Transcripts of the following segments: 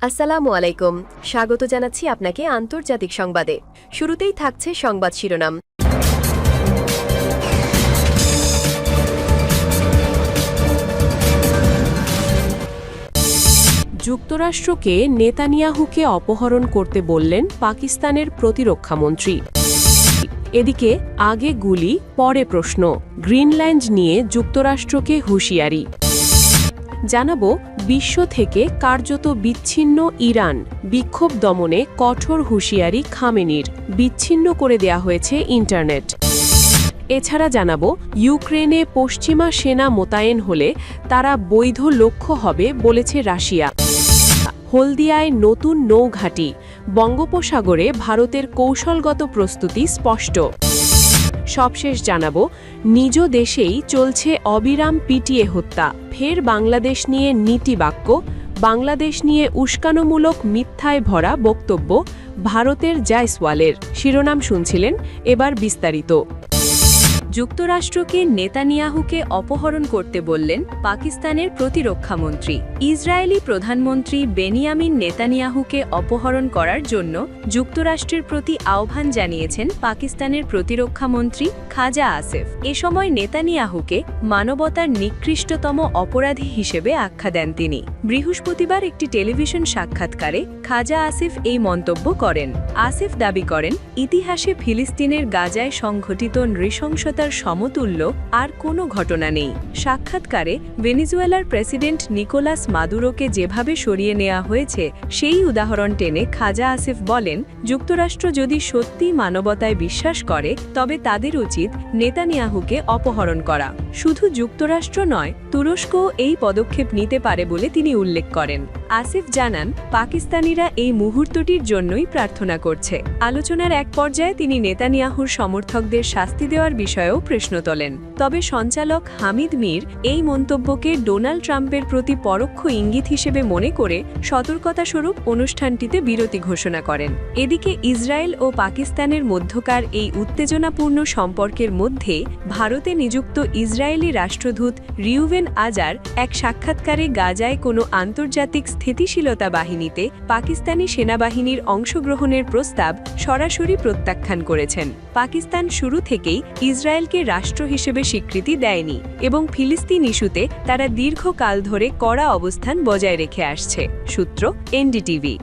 আসসালামু আলাইকুম। স্বাগত জানাচ্ছি আপনাকে আন্তর্জাতিক সংবাদে। শুরুতেই থাকছে সংবাদ শিরোনাম। যুক্তরাষ্ট্রকে নেতানিয়াহুকে অপহরণ করতে বললেন পাকিস্তানের প্রতিরক্ষামন্ত্রী। এদিকে আগে গুলি পরে প্রশ্ন, গ্রিনল্যান্ড নিয়ে যুক্তরাষ্ট্রকে হুঁশিয়ারি। জানাবো বিশ্ব থেকে কার্যত বিচ্ছিন্ন ইরান, বিক্ষোভ দমনে কঠোর হুঁশিয়ারি খামেনির, বিচ্ছিন্ন করে দেয়া হয়েছে ইন্টারনেট। এছাড়া জানাবো ইউক্রেনে পশ্চিমা সেনা মোতায়েন হলে তারা বৈধ লক্ষ্য হবে বলেছে রাশিয়া। হলদিয়ায় নতুন নৌঘাঁটি, বঙ্গোপসাগরে ভারতের কৌশলগত প্রস্তুতি স্পষ্ট। সবশেষ জানাবো নিজ দেশেই চলছে অবিরাম পিটিএ হত্যা, ফের বাংলাদেশ নিয়ে নীতিবাক্য, বাংলাদেশ নিয়ে উস্কানোমূলক মিথ্যায় ভরা বক্তব্য ভারতের জায়সওয়ালের। শিরোনাম শুনছিলেন, এবার বিস্তারিত। যুক্তরাষ্ট্রকে নেতানিয়াহুকে অপহরণ করতে বললেন পাকিস্তানের প্রতিরক্ষামন্ত্রী। ইসরায়েলি প্রধানমন্ত্রী বেনিয়ামিন নেতানিয়াহুকে অপহরণ করার জন্য যুক্তরাষ্ট্রের প্রতি আহ্বান জানিয়েছেন পাকিস্তানের প্রতিরক্ষামন্ত্রী খাজা আসিফ। এ সময় নেতানিয়াহুকে মানবতার নিকৃষ্টতম অপরাধী হিসেবে আখ্যা দেন তিনি। বৃহস্পতিবার একটি টেলিভিশন সাক্ষাৎকারে খাজা আসিফ এই মন্তব্য করেন। আসিফ দাবি করেন, ইতিহাসে ফিলিস্তিনের গাজায় সংঘটিত নৃশংসতার সমতুল্য আর কোনো ঘটনা নেই। সাক্ষাৎকারে ভেনেজুয়েলার প্রেসিডেন্ট নিকোলাস মাদুরোকে যেভাবে সরিয়ে নেওয়া হয়েছে সেই উদাহরণ টেনে খাজা আসিফ বলেন, যুক্তরাষ্ট্র যদি সত্যি মানবতায় বিশ্বাস করে তবে তাদের উচিত নেতানিয়াহুকে অপহরণ করা। শুধু যুক্তরাষ্ট্র নয়, তুরস্কও এই পদক্ষেপ নিতে পারে বলে তিনি উল্লেখ করেন। আসিফ জানান, পাকিস্তানিরা এই মুহূর্তটির জন্যই প্রার্থনা করছে। আলোচনার এক পর্যায়ে তিনি নেতানিয়াহুর সমর্থকদের শাস্তি দেওয়ার বিষয়েও প্রশ্ন তোলেন। তবে সঞ্চালক হামিদ মির এই মন্তব্যকে ডোনাল্ড ট্রাম্পের প্রতি পরোক্ষ ইঙ্গিত হিসেবে মনে করে সতর্কতাস্বরূপ অনুষ্ঠানটিতে বিরতি ঘোষণা করেন। এদিকে ইসরায়েল ও পাকিস্তানের মধ্যকার এই উত্তেজনাপূর্ণ সম্পর্কের মধ্যে ভারতে নিযুক্ত ইসরায়েলি রাষ্ট্রদূত রিউভেন আজার এক সাক্ষাৎকারে গাজায় কোনো আন্তর্জাতিক স্থিতিশীলতা বাহিনীতে পাকিস্তানি সেনাবাহিনীর অংশগ্রহণের প্রস্তাব সরাসরি প্রত্যাখ্যান করেছেন। পাকিস্তান শুরু থেকেই ইসরায়েলকে রাষ্ট্র হিসেবে স্বীকৃতি দেয়নি এবং ফিলিস্তিন ইস্যুতে তারা দীর্ঘকাল ধরে কড়া অবস্থান বজায় রেখে আসছে। সূত্র এনডিটিভি।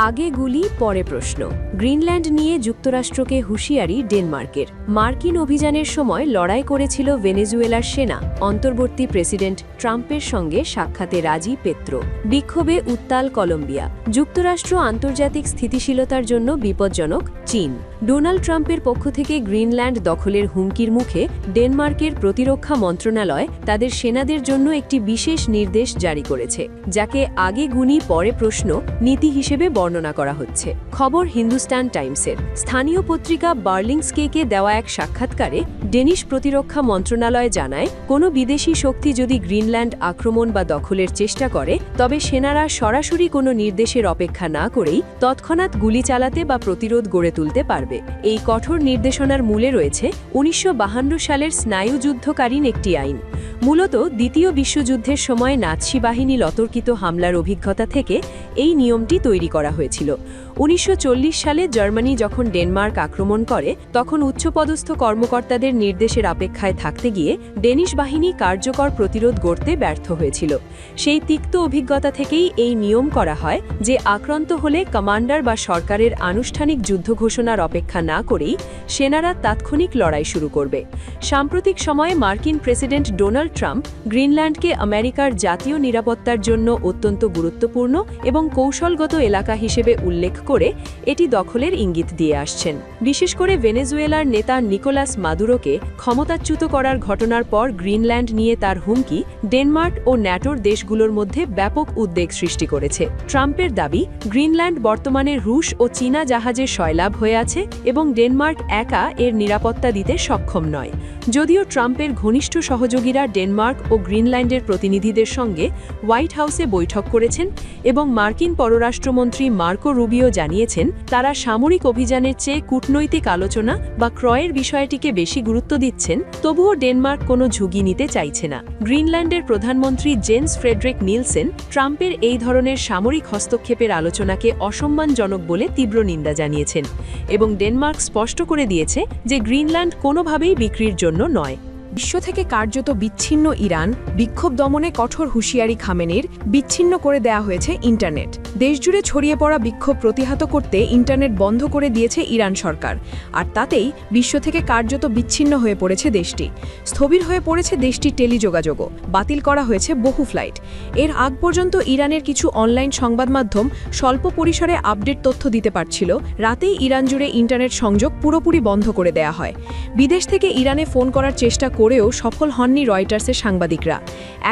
আগে গুলি পরে প্রশ্ন, গ্রিনল্যান্ড নিয়ে যুক্তরাষ্ট্রকে হুঁশিয়ারি ডেনমার্কের। মার্কিন অভিযানের সময় লড়াই করেছিল ভেনেজুয়েলার সেনা। অন্তর্বর্তী প্রেসিডেন্ট ট্রাম্পের সঙ্গে সাক্ষাতে রাজি পেত্রো। বিক্ষোভে উত্তাল কলম্বিয়া। যুক্তরাষ্ট্র আন্তর্জাতিক স্থিতিশীলতার জন্য বিপজ্জনক চীন। ডোনাল্ড ট্রাম্পের পক্ষ থেকে গ্রিনল্যান্ড দখলের হুমকির মুখে ডেনমার্কের প্রতিরক্ষা মন্ত্রণালয় তাদের সেনাদের জন্য একটি বিশেষ নির্দেশ জারি করেছে, যাকে আগে গুলি পরে প্রশ্ন নীতি হিসেবে বর্ণনা করা হচ্ছে। খবর হিন্দুস্তান টাইমসের। স্থানীয় পত্রিকা বার্লিংস্কেকে দেওয়া এক সাক্ষাৎকারে ডেনিশ প্রতিরক্ষা মন্ত্রণালয় জানায়, কোনো বিদেশি শক্তি যদি গ্রিনল্যান্ড আক্রমণ বা দখলের চেষ্টা করে তবে সেনারা সরাসরি কোনো নির্দেশের অপেক্ষা না করেই তৎক্ষণাৎ গুলি চালাতে বা প্রতিরোধ গড়ে তুলতে পারবে। এই কঠোর নির্দেশনার মূলে রয়েছে ১৯৫২ সালের স্নায়ুযুদ্ধকালীন একটি আইন। মূলত দ্বিতীয় বিশ্বযুদ্ধের সময় নাৎসি বাহিনী অতর্কিত হামলার অভিজ্ঞতা থেকে এই নিয়মটি তৈরি করা হয়েছিল। ১৯৪০ সালে জার্মানি যখন ডেনমার্ক আক্রমণ করে তখন উচ্চপদস্থ কর্মকর্তাদের নির্দেশের অপেক্ষায় থাকতে গিয়ে ডেনিশ বাহিনী কার্যকর প্রতিরোধ গড়তে ব্যর্থ হয়েছিল। সেই তিক্ত অভিজ্ঞতা থেকেই এই নিয়ম করা হয় যে আক্রান্ত হলে কমান্ডার বা সরকারের আনুষ্ঠানিক যুদ্ধ ঘোষণার অপেক্ষা না করেই সেনারা তাৎক্ষণিক লড়াই শুরু করবে। সাম্প্রতিক সময়ে মার্কিন প্রেসিডেন্ট ডোনাল্ড ট্রাম্প গ্রিনল্যান্ডকে আমেরিকার জাতীয় নিরাপত্তার জন্য অত্যন্ত গুরুত্বপূর্ণ এবং কৌশলগত এলাকা হিসেবে উল্লেখ করে এটি দখলের ইঙ্গিত দিয়ে আসছেন। বিশেষ করে ভেনেজুয়েলার নেতা নিকোলাস মাদুরোকে ক্ষমতাচ্যুত করার ঘটনার পর গ্রিনল্যান্ড নিয়ে তার হুমকি ডেনমার্ক ও ন্যাটোর দেশগুলোর মধ্যে ব্যাপক উদ্বেগ সৃষ্টি করেছে। ট্রাম্পের দাবি, গ্রিনল্যান্ড বর্তমানে রুশ ও চীনা জাহাজের সয়লাভ হয়ে আছে এবং ডেনমার্ক একা এর নিরাপত্তা দিতে সক্ষম নয়। যদিও ট্রাম্পের ঘনিষ্ঠ সহযোগীরা ডেনমার্ক ও গ্রিনল্যান্ডের প্রতিনিধিদের সঙ্গে হোয়াইট হাউসে বৈঠক করেছেন এবং মার্কিন পররাষ্ট্রমন্ত্রী মার্কো রুবিও জানিয়েছেন তারা সামরিক অভিযানের চেয়ে কূটনৈতিক আলোচনা বা ক্রয়ের বিষয়টিকে বেশি গুরুত্ব দিচ্ছেন, তবুও ডেনমার্ক কোনো ঝুঁকি নিতে চাইছে না। গ্রিনল্যান্ডের প্রধানমন্ত্রী জেন্স ফ্রেডরিক নিলসেন ট্রাম্পের এই ধরনের সামরিক হস্তক্ষেপের আলোচনাকে অসম্মানজনক বলে তীব্র নিন্দা জানিয়েছেন এবং ডেনমার্ক স্পষ্ট করে দিয়েছে যে গ্রিনল্যান্ড কোনোভাবেই বিক্রির জন্য নয়। বিশ্ব থেকে কার্যত বিচ্ছিন্ন ইরান, বিক্ষোভ দমনে কঠোর হুঁশিয়ারি খামেনির, বিচ্ছিন্ন করে দেয়া হয়েছে ইন্টারনেট। দেশজুড়ে ছড়িয়ে পড়া বিক্ষোভ প্রতিহত করতে ইন্টারনেট বন্ধ করে দিয়েছে ইরান সরকার, আর তাতেই বিশ্ব থেকে কার্যত বিচ্ছিন্ন হয়ে পড়েছে দেশটি। স্থবির হয়ে পড়েছে দেশটির টেলিযোগাযোগও, বাতিল করা হয়েছে বহু ফ্লাইট। এর আগ পর্যন্ত ইরানের কিছু অনলাইন সংবাদ মাধ্যম স্বল্প পরিসরে আপডেট তথ্য দিতে পারছিল, রাতেই ইরান জুড়ে ইন্টারনেট সংযোগ পুরোপুরি বন্ধ করে দেয়া হয়। বিদেশ থেকে ইরানে ফোন করার চেষ্টা করেও সফল হননি রয়টার্সের সাংবাদিকরা।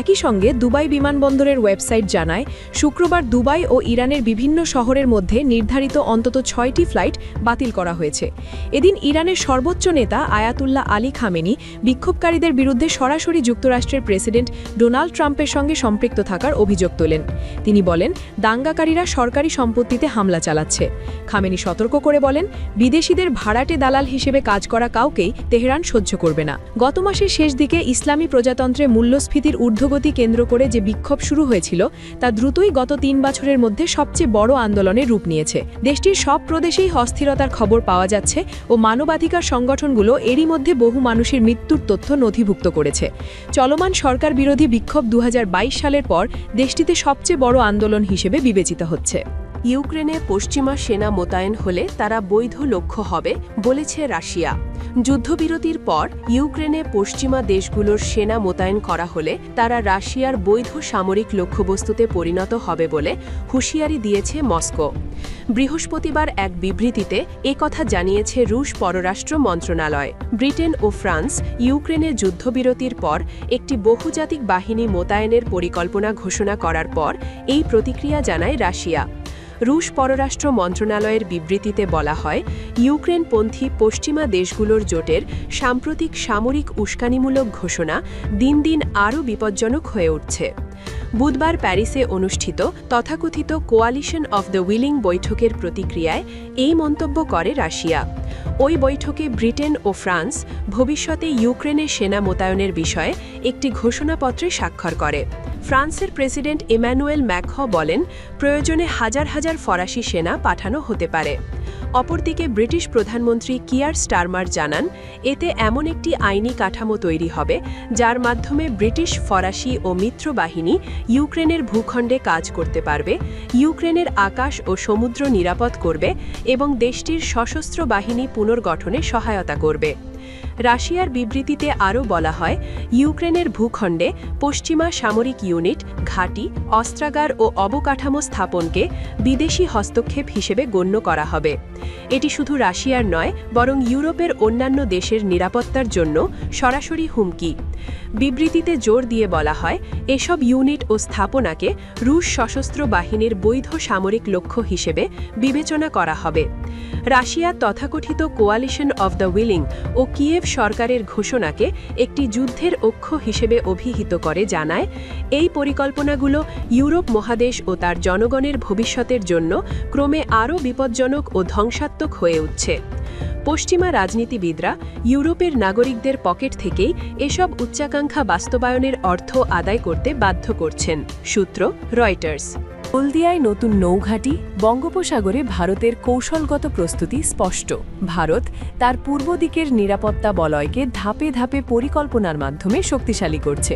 একই সঙ্গে দুবাই বিমানবন্দরের ওয়েবসাইট জানায় শুক্রবার দুবাই ও ইরানের বিভিন্ন শহরের মধ্যে নির্ধারিত অন্তত 6টি ফ্লাইট বাতিল করা হয়েছে। এদিন ইরানের সর্বোচ্চ নেতা আয়াতুল্লাহ আলী খামেনি বিক্ষোভকারীদের বিরুদ্ধে সরাসরি যুক্তরাষ্ট্রের প্রেসিডেন্ট ডোনাল্ড ট্রাম্পের সঙ্গে সম্পৃক্ত থাকার অভিযোগ তোলেন। তিনি বলেন, দাঙ্গাকারীরা সরকারি সম্পত্তিতে হামলা চালাচ্ছে। খামেনি সতর্ক করে বলেন, বিদেশিদের ভাড়াটে দালাল হিসেবে কাজ করা কাউকেই তেহরান সহ্য করবে না। গত মাসের শেষ দিকে ইসলামী প্রজাতন্ত্রে মূল্যস্ফীতির ঊর্ধ্বগতি কেন্দ্র করে যে বিক্ষোভ শুরু হয়েছিল তা দ্রুতই গত 3 বছরের মধ্যে সবচেয়ে বড় আন্দোলনের রূপ নিয়েছে। দেশটির সব প্রদেশেই অস্থিরতার খবর পাওয়া যাচ্ছে ও মানবাধিকার সংগঠনগুলো এরই মধ্যে বহু মানুষের মৃত্যুর তথ্য নথিভুক্ত করেছে। চলমান সরকার বিরোধী বিক্ষোভ 2022 সালের পর দেশটিতে সবচেয়ে বড় আন্দোলন হিসেবে বিবেচিত হচ্ছে। ইউক্রেনে পশ্চিমা সেনা মোতায়েন হলে তারা বৈধ লক্ষ্য হবে বলেছে রাশিয়া। যুদ্ধবিরতির পর ইউক্রেনে পশ্চিমা দেশগুলোর সেনা মোতায়েন করা হলে তারা রাশিয়ার বৈধ সামরিক লক্ষ্যবস্তুতে পরিণত হবে বলে হুঁশিয়ারি দিয়েছে মস্কো। বৃহস্পতিবার এক বিবৃতিতে একথা জানিয়েছে রুশ পররাষ্ট্র মন্ত্রণালয়। ব্রিটেন ও ফ্রান্স ইউক্রেনে যুদ্ধবিরতির পর একটি বহুজাতিক বাহিনী মোতায়েনের পরিকল্পনা ঘোষণা করার পর এই প্রতিক্রিয়া জানায় রাশিয়া। রুশ পররাষ্ট্র মন্ত্রণালয়ের বিবৃতিতে বলা হয়, ইউক্রেনপন্থী পশ্চিমা দেশগুলোর জোটের সাম্প্রতিক সামরিক উস্কানিমূলক ঘোষণা দিন দিন আরও বিপজ্জনক হয়ে উঠছে। বুধবার প্যারিসে অনুষ্ঠিত তথাকথিত কোয়ালিশন অফ দ্য উইলিং বৈঠকের প্রতিক্রিয়ায় এই মন্তব্য করে রাশিয়া। ওই বৈঠকে ব্রিটেন ও ফ্রান্স ভবিষ্যতে ইউক্রেনে সেনা মোতায়েনের বিষয়ে একটি ঘোষণাপত্রে স্বাক্ষর করে। ফ্রান্সের প্রেসিডেন্ট ইম্যানুয়েল ম্যাক্রঁ বলেন, প্রয়োজনে হাজার হাজার ফরাসি সেনা পাঠানো হতে পারে। অপরদিকে ব্রিটিশ প্রধানমন্ত্রী কিয়ার স্টারমার জানান, এতে এমন একটি আইনি কাঠামো তৈরি হবে যার মাধ্যমে ব্রিটিশ, ফরাসি ও মিত্র বাহিনী ইউক্রেনের ভূখণ্ডে কাজ করতে পারবে, ইউক্রেনের আকাশ ও সমুদ্র নিরাপদ করবে এবং দেশটির সশস্ত্র বাহিনী পুনর্গঠনে সহায়তা করবে। রাশিয়ার বিবৃতিতে আরও বলা হয়, ইউক্রেনের ভূখণ্ডে পশ্চিমা সামরিক ইউনিট, ঘাঁটি, অস্ত্রাগার ও অবকাঠামো স্থাপনকে বিদেশি হস্তক্ষেপ হিসেবে গণ্য করা হবে। এটি শুধু রাশিয়ার নয়, বরং ইউরোপের অন্যান্য দেশের নিরাপত্তার জন্য সরাসরি হুমকি। বিবৃতিতে জোর দিয়ে বলা হয়, এসব ইউনিট ও স্থাপনাকে রুশ সশস্ত্র বাহিনীর বৈধ সামরিক লক্ষ্য হিসেবে বিবেচনা করা হবে। রাশিয়া তথাকথিত কোয়ালিশন অফ দ্য উইলিং ও কিয়েভ সরকারের ঘোষণাকে একটি যুদ্ধের অক্ষ হিসেবে অভিহিত করে জানায়, এই পরিকল্পনাগুলো ইউরোপ মহাদেশ ও তার জনগণের ভবিষ্যতের জন্য ক্রমে আরও বিপজ্জনক ও ধ্বংসাত্মক হয়ে উঠছে। পশ্চিমা রাজনীতিবিদরা ইউরোপের নাগরিকদের পকেট থেকেই এসব উচ্চাকাঙ্ক্ষা বাস্তবায়নের অর্থ আদায় করতে বাধ্য করছেন। সূত্র রয়টার্স। হলদিয়ায় নতুন নৌঘাঁটি, বঙ্গোপসাগরে ভারতের কৌশলগত প্রস্তুতি স্পষ্ট। ভারত তার পূর্ব দিকের নিরাপত্তা বলয়কে ধাপে ধাপে পরিকল্পনার মাধ্যমে শক্তিশালী করছে।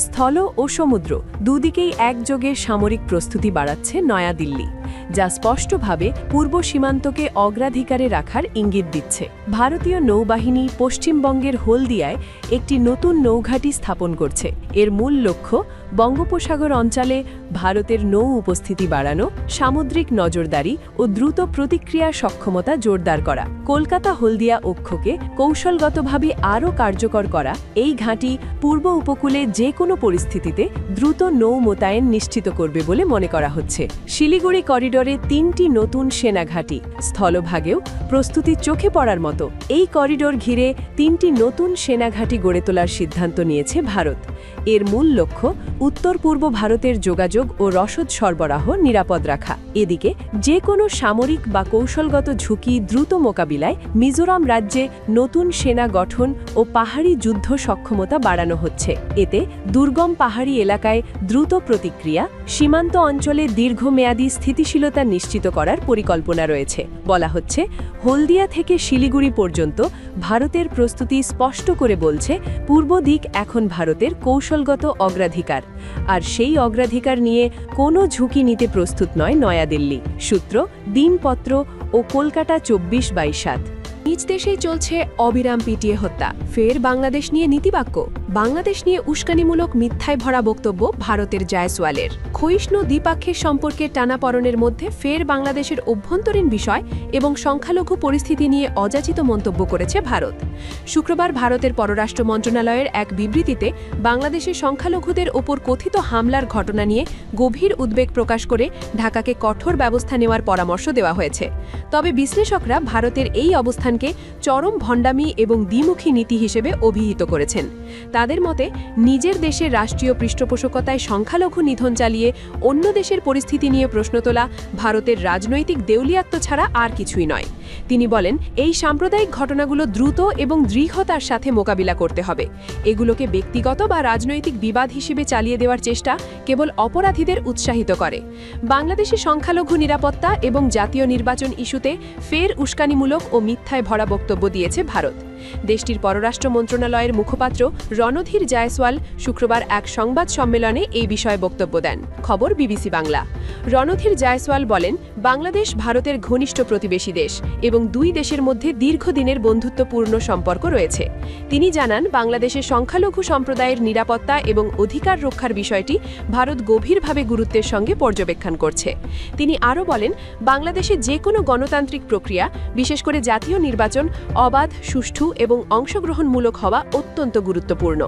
স্থল ও সমুদ্র দুদিকেই একযোগে সামরিক প্রস্তুতি বাড়াচ্ছে নয়াদিল্লি, যা স্পষ্টভাবে পূর্ব সীমান্তকে অগ্রাধিকারে রাখার ইঙ্গিত দিচ্ছে। ভারতীয় নৌবাহিনী পশ্চিমবঙ্গের হলদিয়ায় একটি নতুন নৌঘাঁটি স্থাপন করছে। এর মূল লক্ষ্য বঙ্গোপসাগর অঞ্চলে ভারতের নৌ উপস্থিতি বাড়ানো, সামুদ্রিক নজরদারি ও দ্রুত প্রতিক্রিয়া সক্ষমতা জোরদার করা। কলকাতা হলদিয়া অক্ষকে কৌশলগতভাবে আরও কার্যকর করা এই ঘাঁটি পূর্ব উপকূলে যে কোনো পরিস্থিতিতে দ্রুত নৌ মোতায়েন নিশ্চিত করবে বলে মনে করা হচ্ছে। শিলিগুড়ি করিডোরে 3টি নতুন সেনাঘাঁটি, স্থলভাগেও প্রস্তুতি চোখে পড়ার মতো। এই করিডোর ঘিরে 3টি নতুন সেনাঘাঁটি গড়ে তোলার সিদ্ধান্ত নিয়েছে ভারত। এর মূল লক্ষ্য উত্তর পূর্ব ভারতের যোগাযোগ ও রসদ সরবরাহ নিরাপদ রাখা। এদিকে যে কোনো সামরিক বা কৌশলগত ঝুঁকি দ্রুত মোকাবিলায় মিজোরাম রাজ্যে নতুন সেনা গঠন ও পাহাড়ি যুদ্ধ সক্ষমতা বাড়ানো হচ্ছে। এতে দুর্গম পাহাড়ি এলাকায় দ্রুত প্রতিক্রিয়া, সীমান্ত অঞ্চলে দীর্ঘমেয়াদী স্থিতিশীলতা নিশ্চিত করার পরিকল্পনা রয়েছে। বলা হচ্ছে, হলদিয়া থেকে শিলিগুড়ি পর্যন্ত ভারতের প্রস্তুতি স্পষ্ট করে বলছে পূর্ব দিক এখন ভারতের কৌশলগত অগ্রাধিকার, আর সেই অগ্রাধিকার নিয়ে কোনো ঝুঁকি নিতে প্রস্তুত নয় নয়াদিল্লি। সূত্র দিনপত্র ও কলকাতা 24/7। নিজ দেশেই চলছে অবিরাম পিটিয়ে হত্যা, ফের বাংলাদেশ নিয়ে নীতিবাক্য। বাংলাদেশ নিয়ে উস্কানিমূলক মিথ্যায় ভরা বক্তব্য ভারতের জায়সওয়ালের। ক্ষয়িষ্ণু দ্বিপাক্ষিক সম্পর্কের টানাপড়নের মধ্যে ফের বাংলাদেশের অভ্যন্তরীণ বিষয় এবং সংখ্যালঘু পরিস্থিতি নিয়ে অযাচিত মন্তব্য করেছে ভারত। শুক্রবার ভারতের পররাষ্ট্র মন্ত্রণালয়ের এক বিবৃতিতে বাংলাদেশের সংখ্যালঘুদের ওপর কথিত হামলার ঘটনা নিয়ে গভীর উদ্বেগ প্রকাশ করে ঢাকাকে কঠোর ব্যবস্থা নেওয়ার পরামর্শ দেওয়া হয়েছে। তবে বিশ্লেষকরা ভারতের এই অবস্থানকে চরম ভণ্ডামি এবং দ্বিমুখী নীতি হিসেবে অভিহিত করেছেন। তাদের মতে, নিজের দেশের রাষ্ট্রীয় পৃষ্ঠপোষকতায় সংখ্যালঘু নিধন চালিয়ে অন্য দেশের পরিস্থিতি নিয়ে প্রশ্ন তোলা ভারতের রাজনৈতিক দেউলিয়াত্ব ছাড়া আর কিছুই নয়। তিনি বলেন, এই সাম্প্রদায়িক ঘটনাগুলো দ্রুত এবং দৃঢ়তার সাথে মোকাবিলা করতে হবে। এগুলোকে ব্যক্তিগত বা রাজনৈতিক বিবাদ হিসেবে চালিয়ে দেওয়ার চেষ্টা কেবল অপরাধীদের উৎসাহিত করে। বাংলাদেশে সংখ্যালঘু নিরাপত্তা এবং জাতীয় নির্বাচন ইস্যুতে ফের উস্কানিমূলক ও মিথ্যায় ভরা বক্তব্য দিয়েছে ভারত। দেশটির পররাষ্ট্র মন্ত্রণালয়ের মুখপাত্র রণধীর জায়সওয়াল শুক্রবার এক সংবাদ সম্মেলনে এই বিষয়ে বক্তব্য দেন। খবর বিবিসি বাংলা। রণধীর জায়সওয়াল বলেন, বাংলাদেশ ভারতের ঘনিষ্ঠ প্রতিবেশী দেশ এবং দুই দেশের মধ্যে দীর্ঘদিনের বন্ধুত্বপূর্ণ সম্পর্ক রয়েছে। তিনি জানান, বাংলাদেশের সংখ্যালঘু সম্প্রদায়ের নিরাপত্তা এবং অধিকার রক্ষার বিষয়টি ভারত গভীরভাবে গুরুত্বের সঙ্গে পর্যবেক্ষণ করছে। তিনি আরও বলেন, বাংলাদেশে যে কোনো গণতান্ত্রিক প্রক্রিয়া, বিশেষ করে জাতীয় নির্বাচন, অবাধ, সুষ্ঠু এবং অংশগ্রহণমূলক হওয়া অত্যন্ত গুরুত্বপূর্ণ।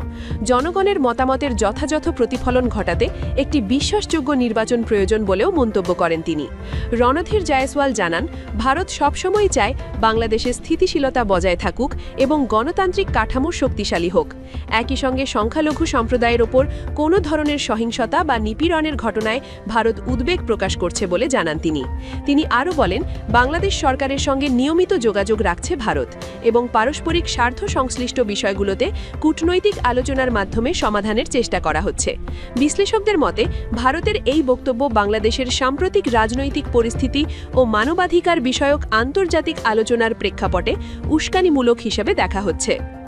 জনগণের মতামতের যথাযথ প্রতিফলন ঘটাতে একটি বিশ্বাসযোগ্য নির্বাচন প্রয়োজন বলেও মন্তব্য করেন তিনি। রণধীর জায়সওয়াল জানান, ভারত সবসময় চায় বাংলাদেশের স্থিতিশীলতা বজায় থাকুক এবং গণতান্ত্রিক কাঠামো শক্তিশালী হোক। একই সঙ্গে সংখ্যালঘু সম্প্রদায়ের ওপর কোনো ধরনের সহিংসতা বা নিপীড়নের ঘটনায় ভারত উদ্বেগ প্রকাশ করছে বলে জানান তিনি। তিনি আরও বলেন, বাংলাদেশ সরকারের সঙ্গে নিয়মিত যোগাযোগ রাখছে ভারত এবং পারস্পরিক স্বার্থ সংশ্লিষ্ট বিষয়গুলোতে কূটনৈতিক আলোচনার মাধ্যমে সমাধানের চেষ্টা করা হচ্ছে। বিশ্লেষকদের মতে, ভারতের এই বক্তব্য বাংলাদেশের সাম্প্রতিক রাজনৈতিক পরিস্থিতি ও মানবাধিকার বিষয়ক আন্তর্জাতিক আলোচনার প্রেক্ষাপটে উস্কানিমূলক হিসেবে দেখা হচ্ছে।